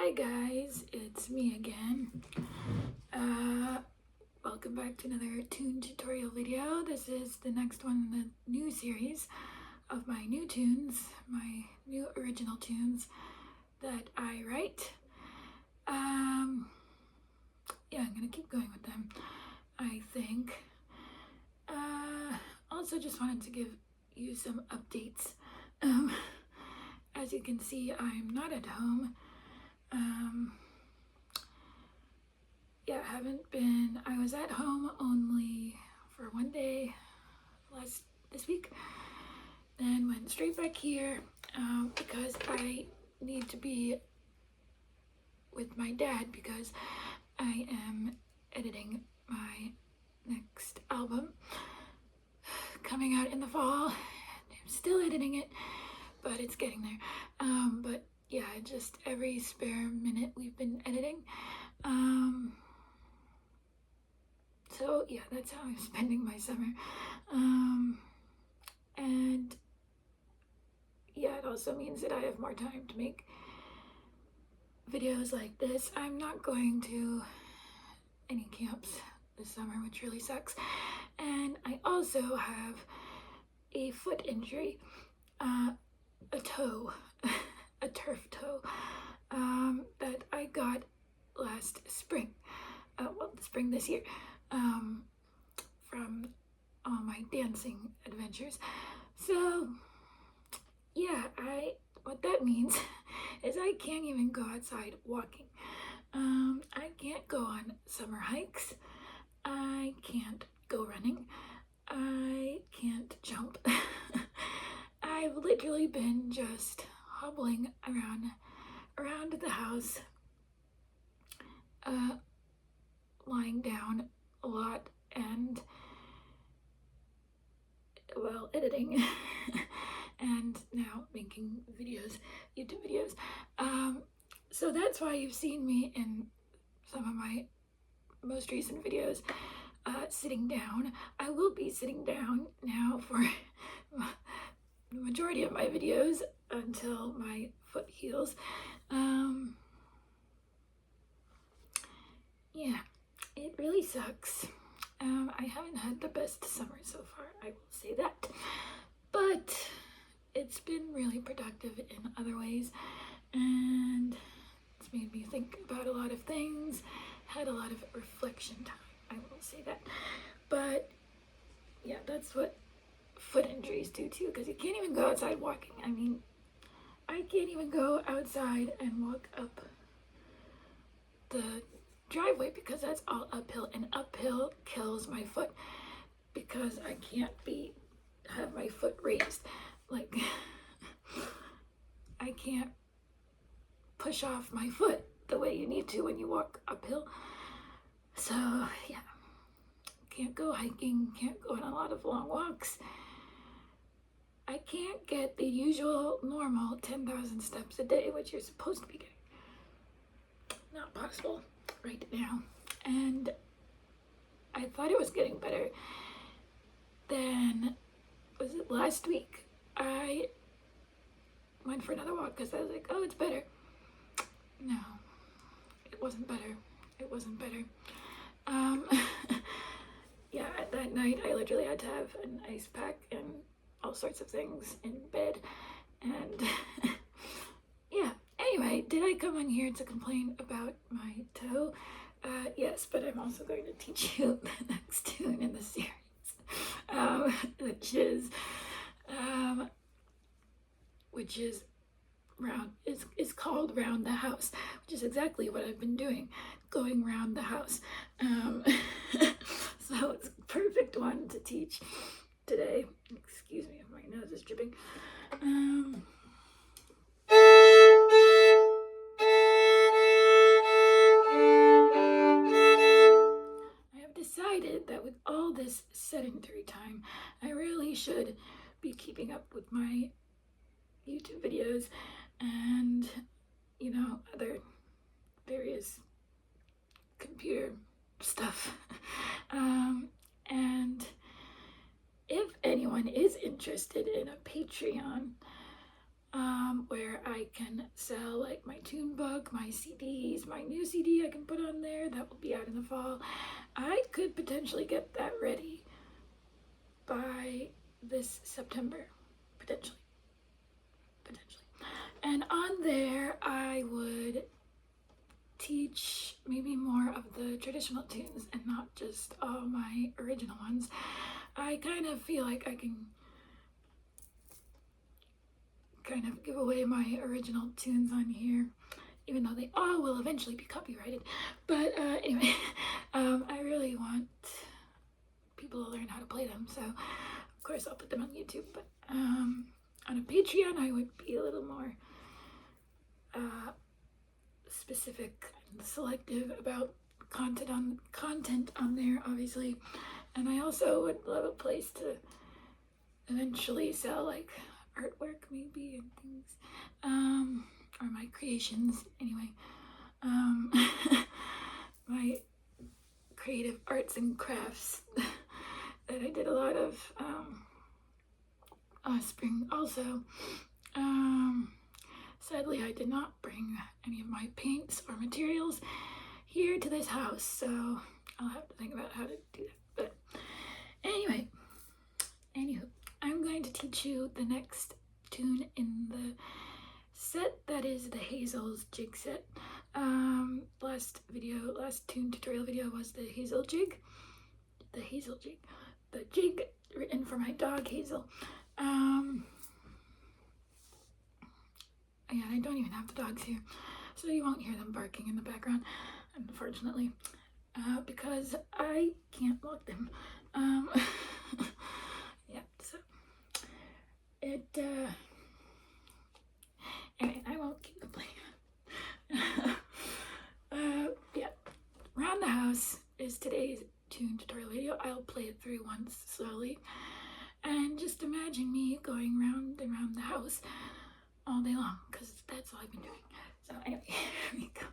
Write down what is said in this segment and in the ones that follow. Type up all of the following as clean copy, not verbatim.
Hi guys, it's me again. Welcome back to another tune tutorial video. This is the next one in the new series of my new tunes, my new original tunes that I write. Yeah, I'm gonna keep going with them, I think. Also just wanted to give you some updates. As you can see, I'm not at home. Yeah, I was at home only for one day this week, then went straight back here because I need to be with my dad because I am editing my next album coming out in the fall. I'm still editing it, but it's getting there. But yeah, just every spare minute we've been editing. So yeah, that's how I'm spending my summer. And yeah, it also means that I have more time to make videos like this. I'm not going to any camps this summer, which really sucks. And I also have a foot injury, a toe, a turf toe, that I got last spring. Well, the spring this year, from all my dancing adventures. So yeah, what that means is I can't even go outside walking. I can't go on summer hikes. I can't go running. I can't jump. I've literally been just hobbling around the house, lying down a lot and, well, editing and now making videos, YouTube videos. So that's why you've seen me in some of my most recent videos sitting down. I will be sitting down now for the majority of my videos until my foot heals. Yeah, it really sucks. I haven't had the best summer so far, I will say that. But it's been really productive in other ways, and it's made me think about a lot of things, had a lot of reflection time, I will say that. But yeah, that's what foot injuries do too, because you can't even go outside walking. I mean, I can't even go outside and walk up the driveway because that's all uphill, and uphill kills my foot because I can't have my foot raised. Like, I can't push off my foot the way you need to when you walk uphill. So yeah, can't go hiking, can't go on a lot of long walks. I can't get the usual normal 10,000 steps a day, which you're supposed to be getting. Not possible right now. And I thought it was getting better. Then, was it last week? I went for another walk because I was like, oh, it's better. No, it wasn't better. It wasn't better. Yeah, that night I literally had to have an ice pack and all sorts of things in bed. And yeah, anyway, did I come on here to complain about my toe? Yes, but I'm also going to teach you the next tune in the series, which is is called Round the House, which is exactly what I've been doing, going round the house. So it's a perfect one to teach today. Excuse me if my nose is dripping. I have decided that with all this sedentary time, I really should be keeping up with my YouTube videos and, other various computer stuff. And if anyone is interested in a Patreon, where I can sell like my tune book, my CDs, my new CD I can put on there that will be out in the fall. I could potentially get that ready by this September, potentially. And on there, I would teach maybe more of the traditional tunes and not just all my original ones. I kind of feel like I can kind of give away my original tunes on here, even though they all will eventually be copyrighted. But anyway, I really want people to learn how to play them, so of course I'll put them on YouTube. But on a Patreon, I would be a little more specific and selective about content on there, obviously. And I also would love a place to eventually sell like artwork maybe and things, or my creations anyway, my creative arts and crafts that I did a lot of last spring also. Sadly, I did not bring any of my paints or materials here to this house, so I'll have to think about how to do that. But anyway, I'm going to teach you the next tune in the set that is the Hazel's jig set. Last tune tutorial video was the Hazel jig. The jig written for my dog Hazel. Yeah, I don't even have the dogs here, so you won't hear them barking in the background, unfortunately, because I can't lock them. Yeah, so anyway, I won't keep complaining. Yeah, Round the House is today's tune tutorial video. I'll play it through once slowly, and just imagine me going round and round the house all day long, because that's all I've been doing. So anyway, here we go.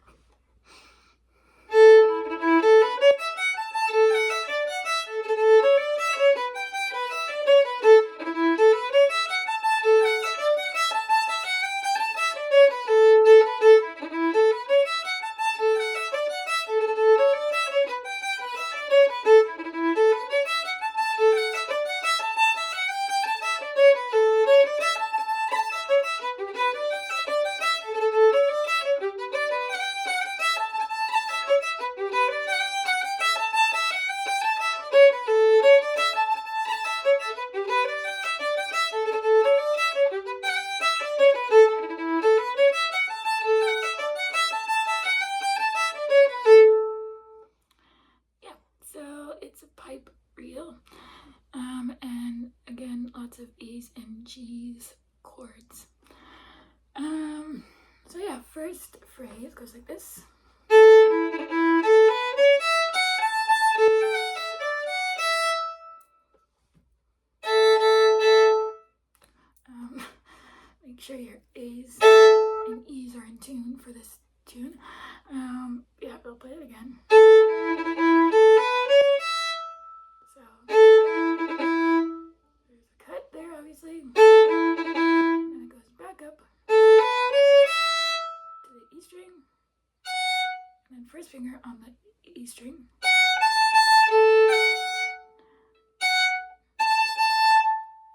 Pipe reel, and again lots of A's and G's chords. So yeah, first phrase goes like this. Make sure your A's and E's are in tune for this tune. Yeah, I'll play it again. So there's a cut there, obviously. And it goes back up to the E string. And then first finger on the E string.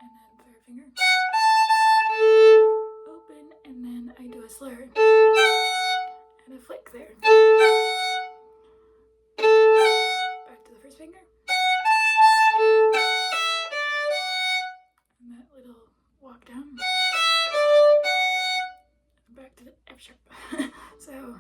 And then third finger. Open, and then I do a slur. And a flick there. Back to the first finger. And that little walk down. And back to the F sharp. So.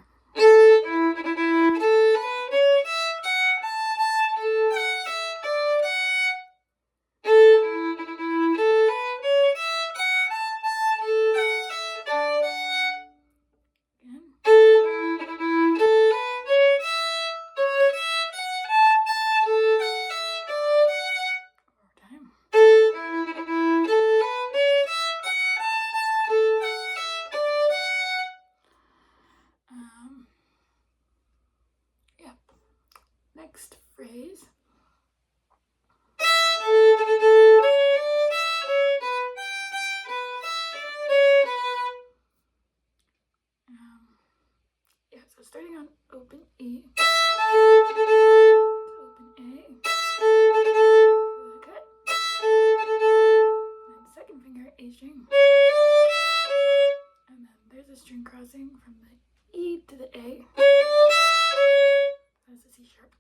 Next phrase. so starting on open E, open A, cut, and then second finger A string, and then there's a string crossing from the E to the A, that's a C sharp,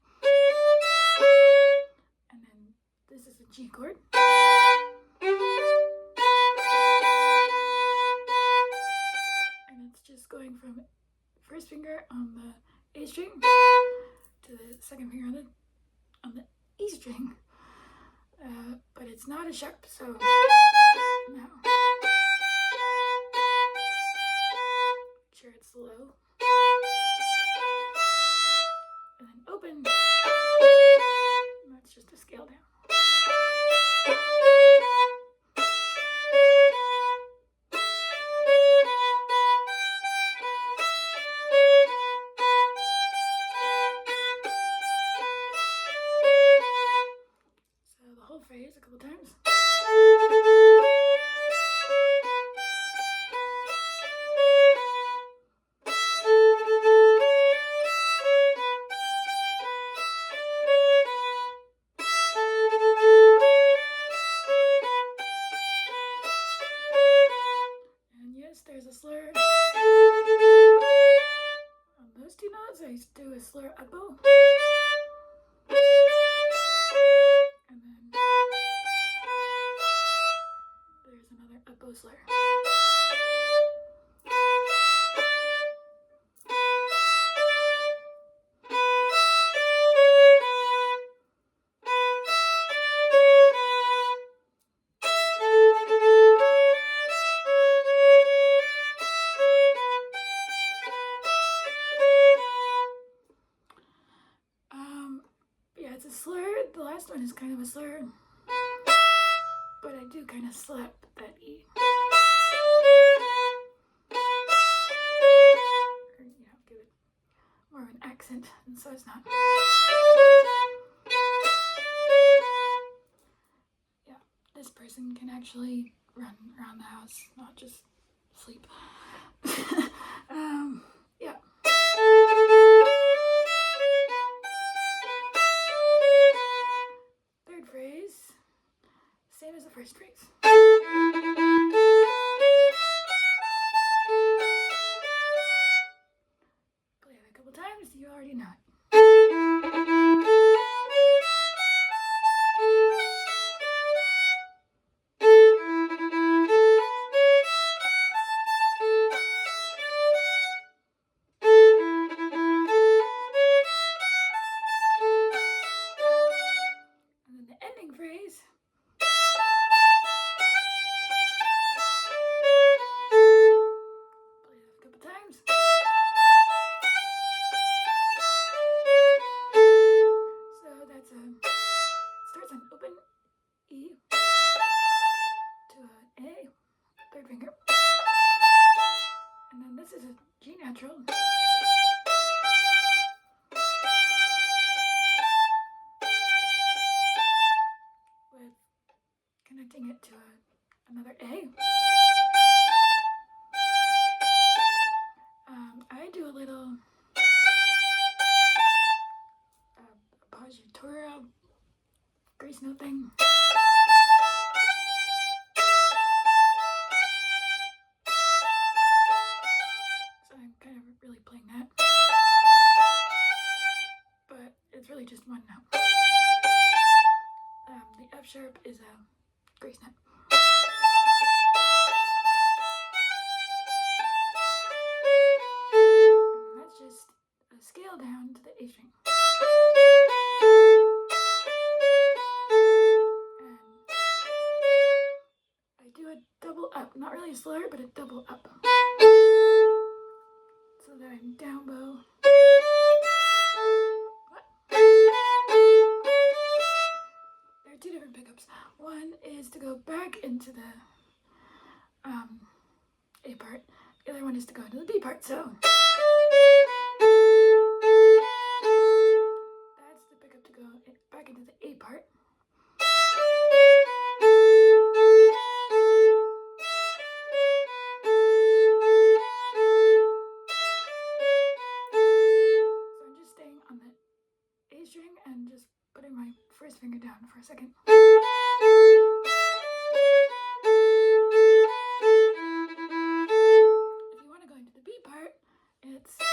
and then this is a G chord, and it's just going from first finger on the A string to the second finger on the E string, but it's not a sharp, so now sure it's low, and then open, that's just a scale down. Phrase a couple times. And yes, there's a slur. On those two notes, I used to do a slur up bow. Slur. Yeah, it's a slur. The last one is kind of a slur, but I do kind of slap that E. Or, give it more of an accent, and so it's not. Yeah, this person can actually run around the house, not just sleep. Yeah. Third phrase, same as the first phrase. Play it a couple times, you already know it. Phrase. Play it a couple times. So that's starts on open E to an A, third finger, and then this is a G natural. Connecting it to another A. I do a little appoggiatura grace note thing. So I'm kind of really playing that. But it's really just one note. The F sharp is a grace note. And that's just a scale down to the A string. And I do a double up, not really a slur, but a double up. So that I'm down bow. There are two different pickups. One is to go back into the A part. The other one is to go into the B part. So that's the pickup to go back into the A part. finger down for a second. If you want to go into the B part, it's so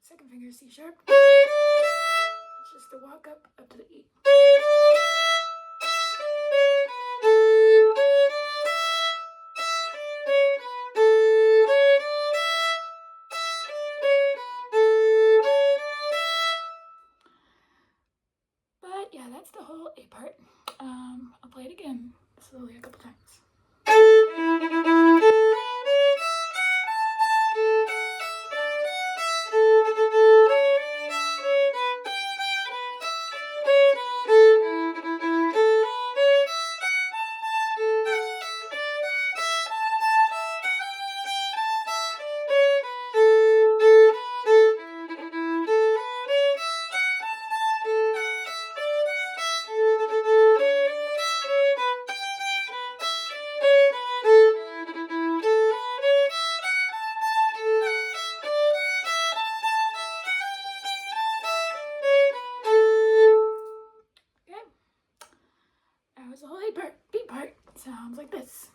second finger C sharp. It's just a walk up to the E. But yeah, that's the whole A part. I'll play it again slowly a couple times. That was the whole A part. B part sounds like this.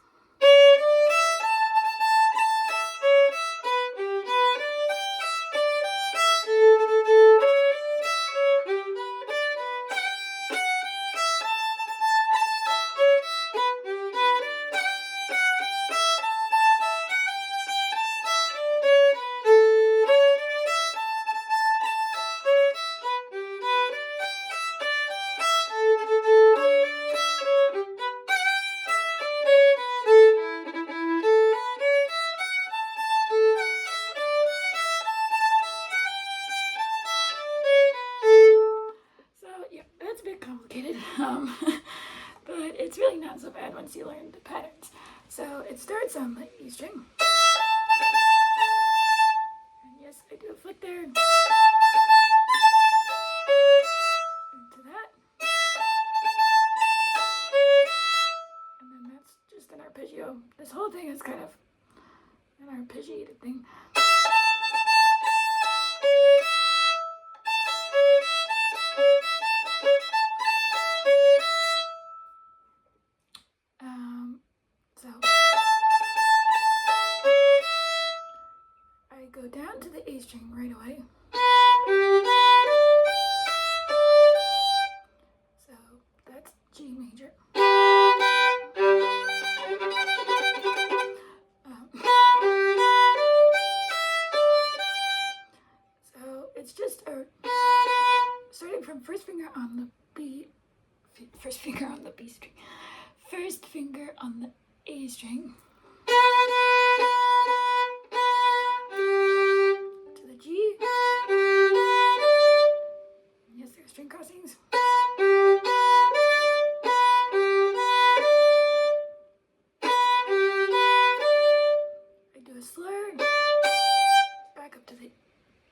That's a bit complicated, but it's really not so bad once you learn the patterns. So it starts on the E string, and yes, I do a flick there into that, and then that's just an arpeggio. This whole thing is kind of an arpeggiated thing. So I go down to the A string right away. So that's G major. So it's just starting from first finger on the B, first finger on the B string, first finger on the A string, to the G. Yes, there are string crossings. I do a slur, back up to the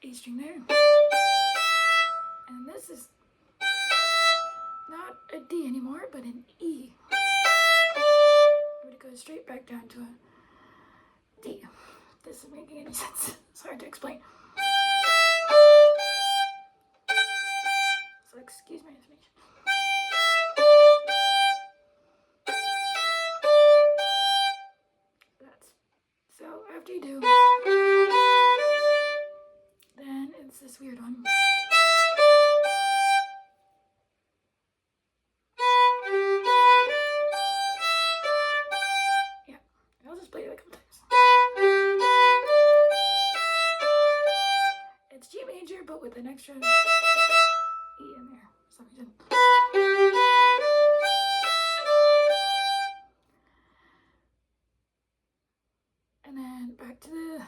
A string there. And this is not a D anymore, but an E. But it goes straight back down to a D. This isn't making any sense. It's hard to explain. So excuse my intonation. So after you do, then it's this weird one. Yeah, I'll just play it a couple times. It's G major, but with an extra E in there for some reason. And then back to the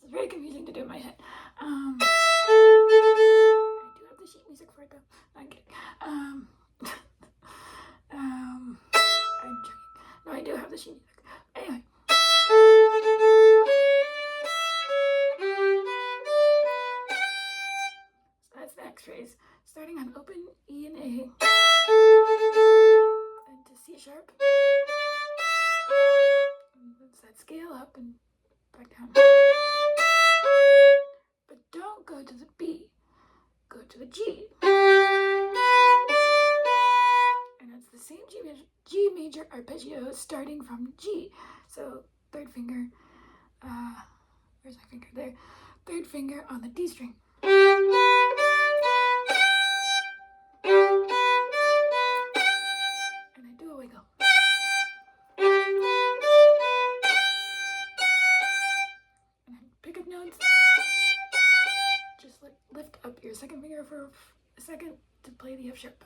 It's very confusing to do in my head. I do have the sheet music for it though. No, I'm kidding. I'm joking. No, I do have the sheet music. Anyway. So that's the next phrase. Starting on open E and A, and to C sharp. Let's that scale up and back down. But don't go to the B. Go to the G. And it's the same G major arpeggio starting from G. So third finger, where's my finger? There. Third finger on the D string. And I do a wiggle. And I pick up notes. Just like lift up your second finger for a second to play the F sharp.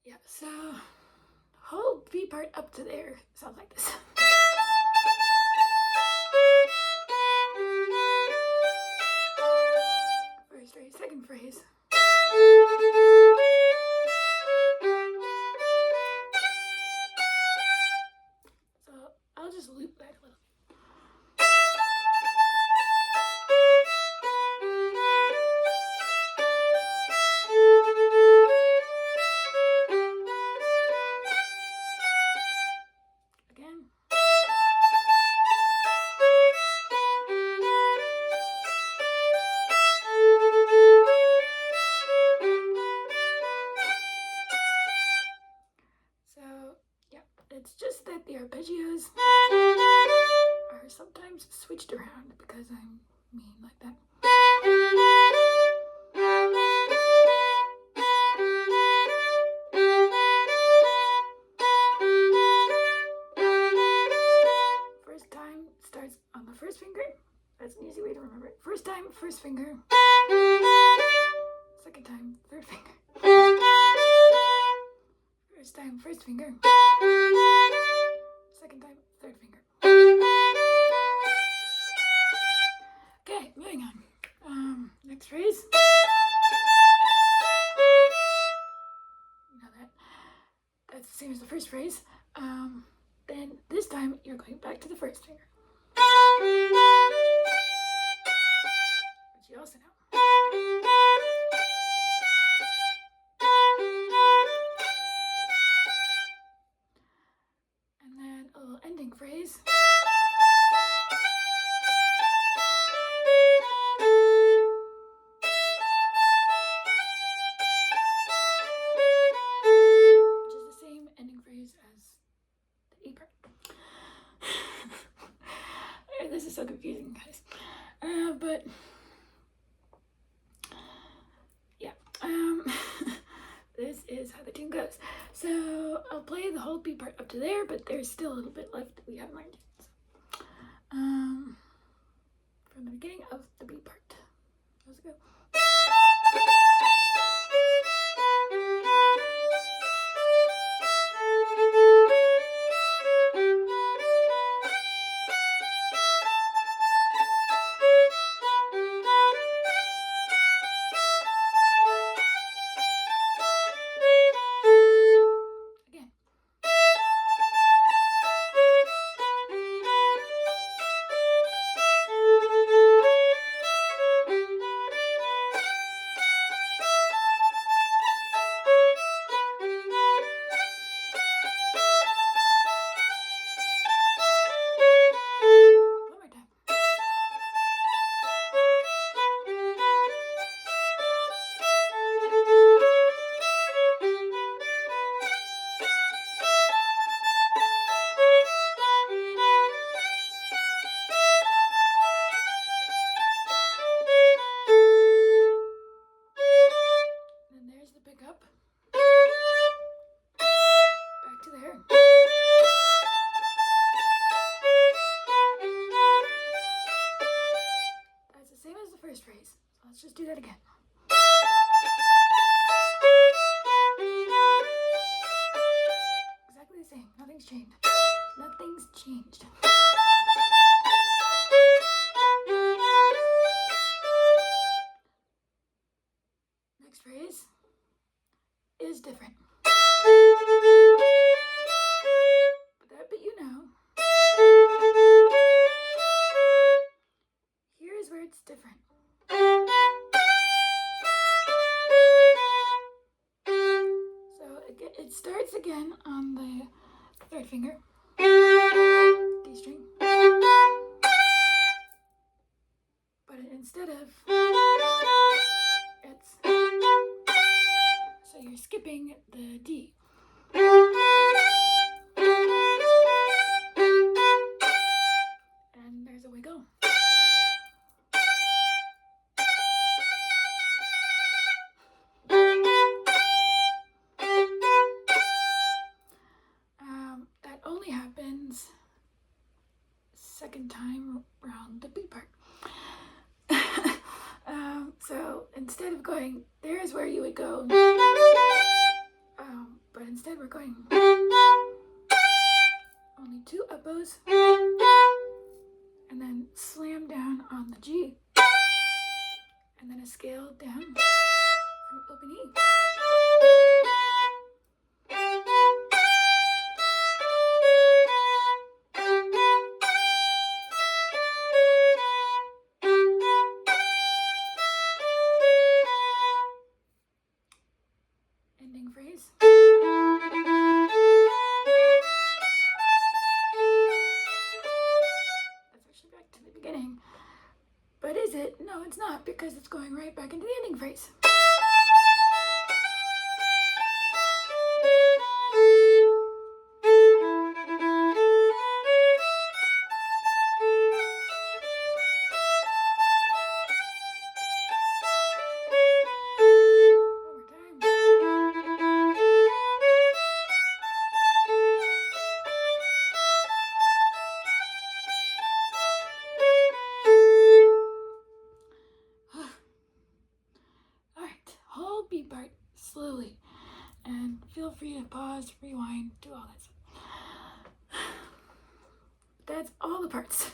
Yeah, so whole B part up to there sounds like this. First phrase, second phrase. So I'll just loop that a little. Again. So, yeah, it's just that the arpeggios are sometimes switched around because I'm mean like that. First time starts on the first finger. That's an easy way to remember it. First time, first finger. Second time, third finger. First time, first finger. Second time, third finger. Okay, moving on. Next phrase. Now that's the same as the first phrase. Then this time you're going back to the first finger, which you also know. And then a little ending phrase. Which is the same ending phrase as the E part. This is so confusing, guys. But yeah, this is how the tune goes. So I'll play the whole B part up to there, but there's still a little bit left that we haven't learned yet. So, from the beginning of the B part. Let's go. Let's just do that again. Exactly the same. Nothing's changed. Nothing's changed. Next phrase is different. But that bit you know. Here's where it's different. again on the third finger, D string, but instead of, it's, so you're skipping the D. And there's a wiggle. That only happens second time around the beat part. So instead of going, there's where you would go, but instead we're going only 2 up bows, and then slam down on the G, and then a scale down from open E. Ending phrase. That's actually back to the beginning. But is it? No, it's not, because it's going right back into the ending phrase. Beat part slowly, and feel free to pause, rewind, do all that stuff. That's all the parts.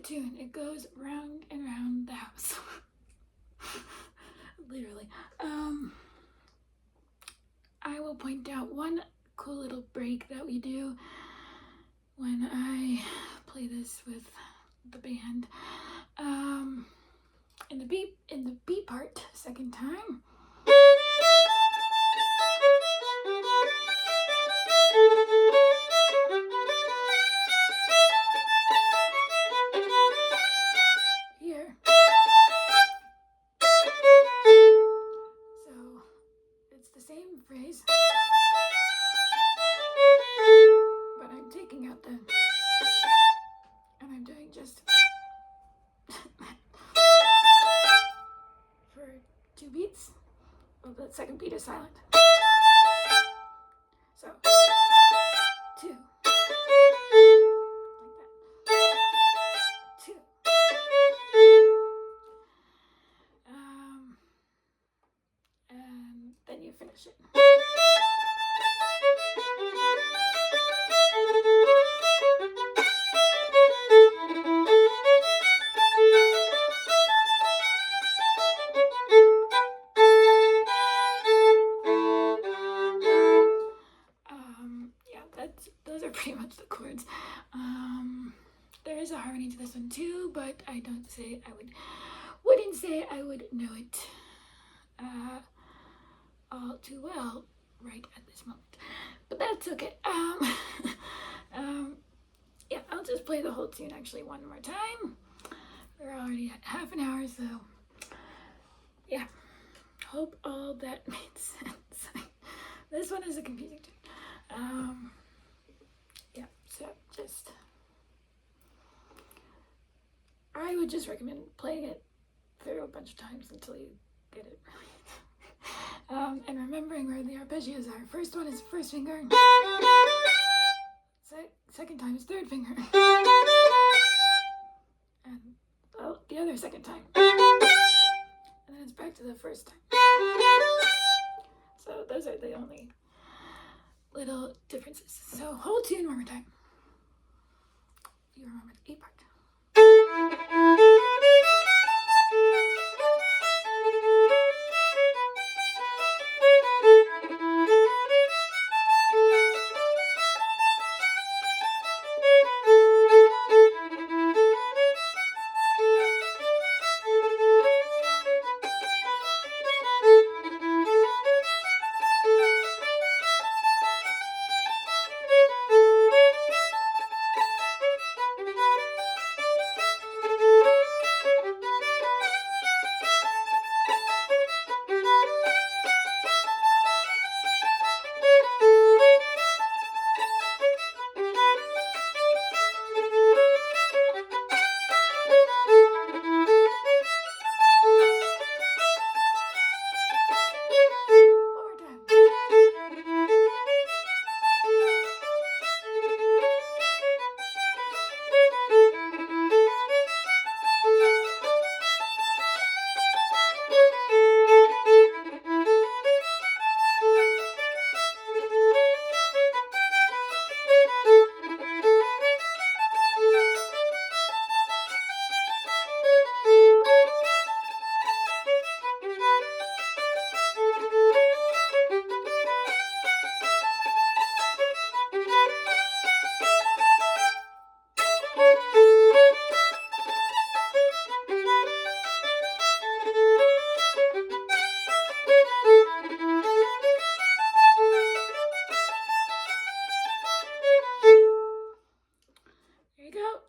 Tune. It goes round and round the house. Literally. I will point out one cool little break that we do when I play this with the band. In the B part, second time. Phrase, but I'm taking out the, and I'm doing just for 2 beats. Well, the second beat is silent. So 2, like that. 2. And then you finish it. Those are pretty much the chords. There's there's a harmony to this one too, but I wouldn't say I would know it all too well right at this moment. But that's okay. Yeah, I'll just play the whole tune actually one more time. We're already at half an hour, so yeah. Hope all that made sense. This one is a confusing tune. Yeah, so I would just recommend playing it through a bunch of times until you get it right. And remembering where the arpeggios are. First one is first finger. Second time is third finger. And the other second time. And then it's back to the first time. So those are the only little differences. So whole tune one more time. You remember the E part.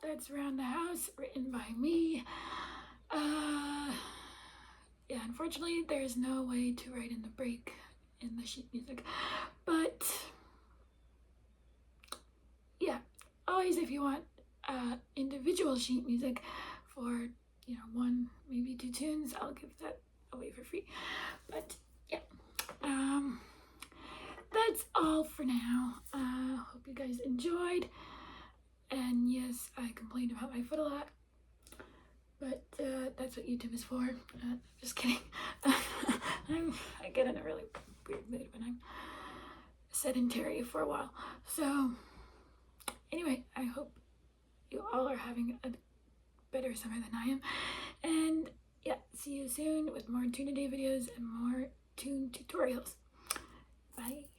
That's Around the House, written by me. Yeah, unfortunately, there's no way to write in the break in the sheet music. But, yeah, always if you want individual sheet music for, one, maybe 2 tunes, I'll give that away for free. But, yeah, that's all for now. Hope you guys enjoyed. And yes, I complained about my foot a lot, but that's what YouTube is for. Just kidding. I get in a really weird mood when I'm sedentary for a while. So anyway, I hope you all are having a better summer than I am. And yeah, see you soon with more Tune a Day videos and more tune tutorials. Bye.